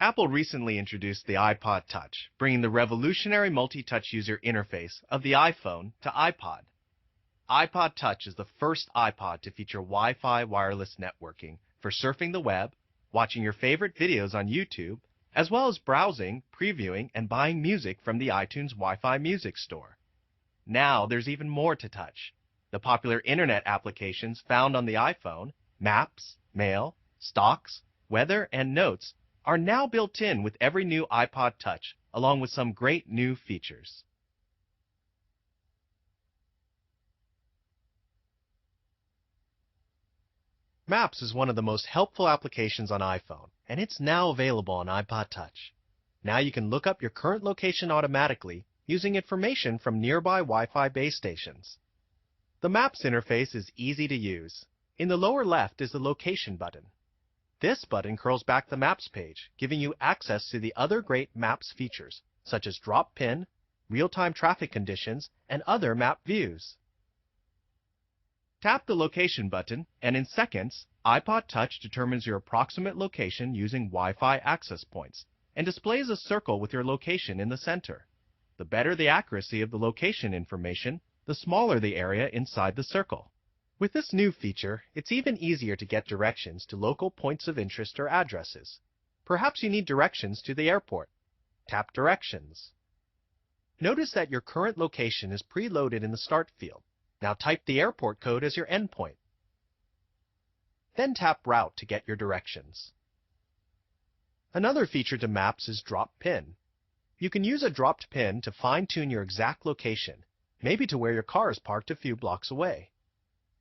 Apple recently introduced the iPod Touch, bringing the revolutionary multi-touch user interface of the iPhone to iPod. iPod Touch is the first iPod to feature Wi-Fi wireless networking for surfing the web, watching your favorite videos on YouTube, as well as browsing, previewing, and buying music from the iTunes Wi-Fi music store. Now there's even more to touch. The popular internet applications found on the iPhone, Maps, Mail, Stocks, Weather, and Notes, are now built in with every new iPod Touch, along with some great new features. Maps is one of the most helpful applications on iPhone, and it's now available on iPod Touch. Now you can look up your current location automatically using information from nearby Wi-Fi base stations. The Maps interface is easy to use. In the lower left is the Location button. This button curls back the Maps page, giving you access to the other great Maps features, such as drop pin, real-time traffic conditions, and other map views. Tap the Location button, and in seconds, iPod Touch determines your approximate location using Wi-Fi access points and displays a circle with your location in the center. The better the accuracy of the location information, the smaller the area inside the circle. With this new feature, it's even easier to get directions to local points of interest or addresses. Perhaps you need directions to the airport. Tap Directions. Notice that your current location is preloaded in the Start field. Now type the airport code as your endpoint. Then tap Route to get your directions. Another feature to Maps is Drop Pin. You can use a dropped pin to fine-tune your exact location, maybe to where your car is parked a few blocks away.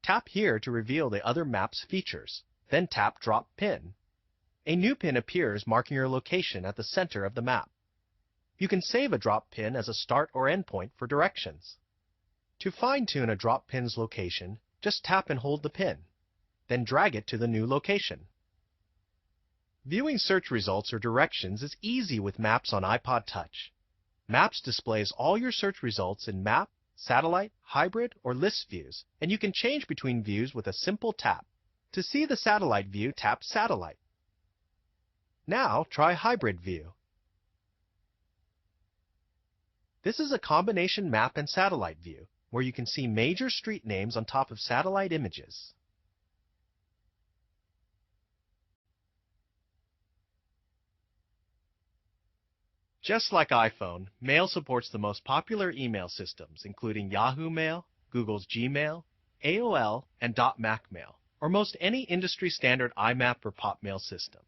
Tap here to reveal the other Maps features, then tap Drop Pin. A new pin appears marking your location at the center of the map. You can save a drop pin as a start or endpoint for directions. To fine-tune a drop pin's location, just tap and hold the pin, then drag it to the new location. Viewing search results or directions is easy with Maps on iPod Touch. Maps displays all your search results in Map, Satellite, Hybrid, or List views, and you can change between views with a simple tap. To see the satellite view, tap Satellite. Now try Hybrid view. This is a combination map and satellite view, where you can see major street names on top of satellite images. Just like iPhone, Mail supports the most popular email systems, including Yahoo Mail, Google's Gmail, AOL, and .Mac Mail, or most any industry-standard IMAP or PopMail system.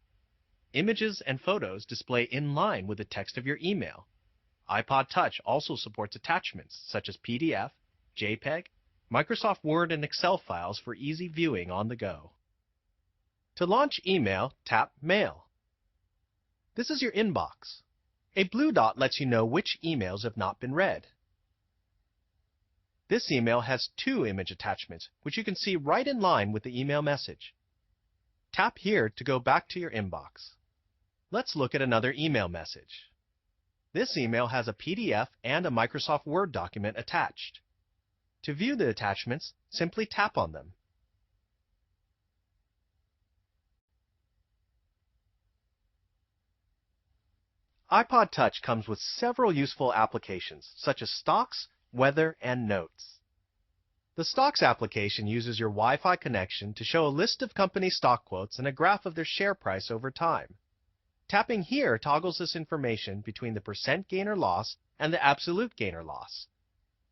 Images and photos display in line with the text of your email. iPod Touch also supports attachments such as PDF, JPEG, Microsoft Word, and Excel files for easy viewing on the go. To launch email, tap Mail. This is your inbox. A blue dot lets you know which emails have not been read. This email has 2 image attachments, which you can see right in line with the email message. Tap here to go back to your inbox. Let's look at another email message. This email has a PDF and a Microsoft Word document attached. To view the attachments, simply tap on them. iPod Touch comes with several useful applications, such as Stocks, Weather, and Notes. The Stocks application uses your Wi-Fi connection to show a list of company stock quotes and a graph of their share price over time. Tapping here toggles this information between the percent gain or loss and the absolute gain or loss.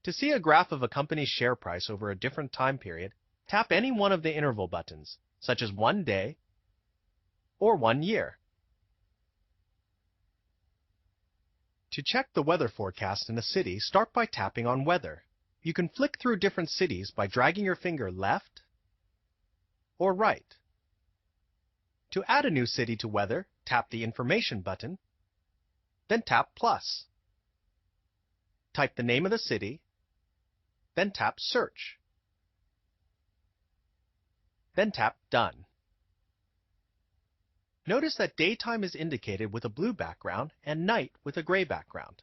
To see a graph of a company's share price over a different time period, tap any one of the interval buttons, such as 1 day or 1 year. To check the weather forecast in a city, start by tapping on Weather. You can flick through different cities by dragging your finger left or right. To add a new city to Weather, tap the Information button, then tap Plus. Type the name of the city, then tap Search. Then tap Done. Notice that daytime is indicated with a blue background and night with a gray background.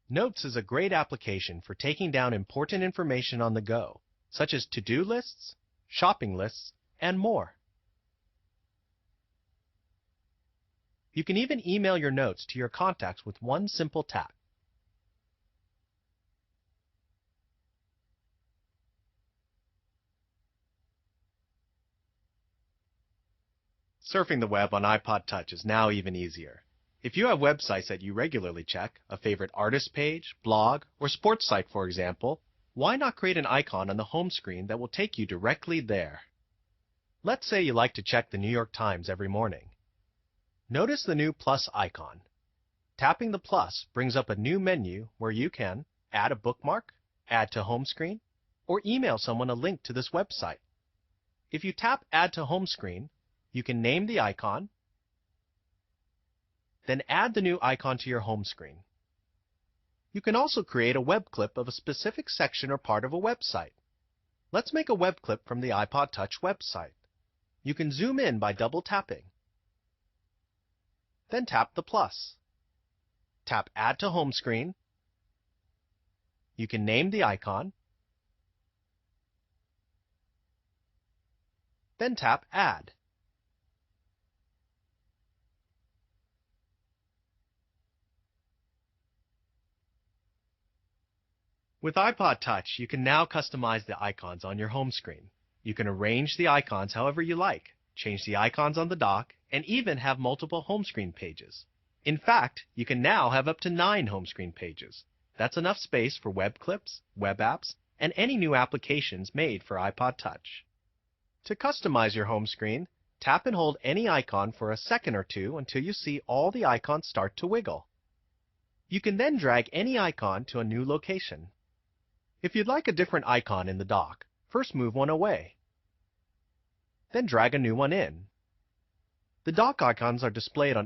Notes is a great application for taking down important information on the go, such as to-do lists, shopping lists, and more. You can even email your notes to your contacts with one simple tap. Surfing the web on iPod Touch is now even easier. If you have websites that you regularly check, a favorite artist page, blog, or sports site for example, why not create an icon on the home screen that will take you directly there? Let's say you like to check the New York Times every morning. Notice the new plus icon. Tapping the plus brings up a new menu where you can add a bookmark, add to home screen, or email someone a link to this website. If you tap Add to Home Screen, you can name the icon, then add the new icon to your home screen. You can also create a web clip of a specific section or part of a website. Let's make a web clip from the iPod Touch website. You can zoom in by double tapping. Then tap the plus. Tap Add to Home Screen. You can name the icon. Then tap Add. With iPod Touch, you can now customize the icons on your home screen. You can arrange the icons however you like, change the icons on the dock, and even have multiple home screen pages. In fact, you can now have up to 9 home screen pages. That's enough space for web clips, web apps, and any new applications made for iPod Touch. To customize your home screen, tap and hold any icon for a second or two until you see all the icons start to wiggle. You can then drag any icon to a new location. If you'd like a different icon in the dock, first move one away. Then drag a new one in. The dock icons are displayed on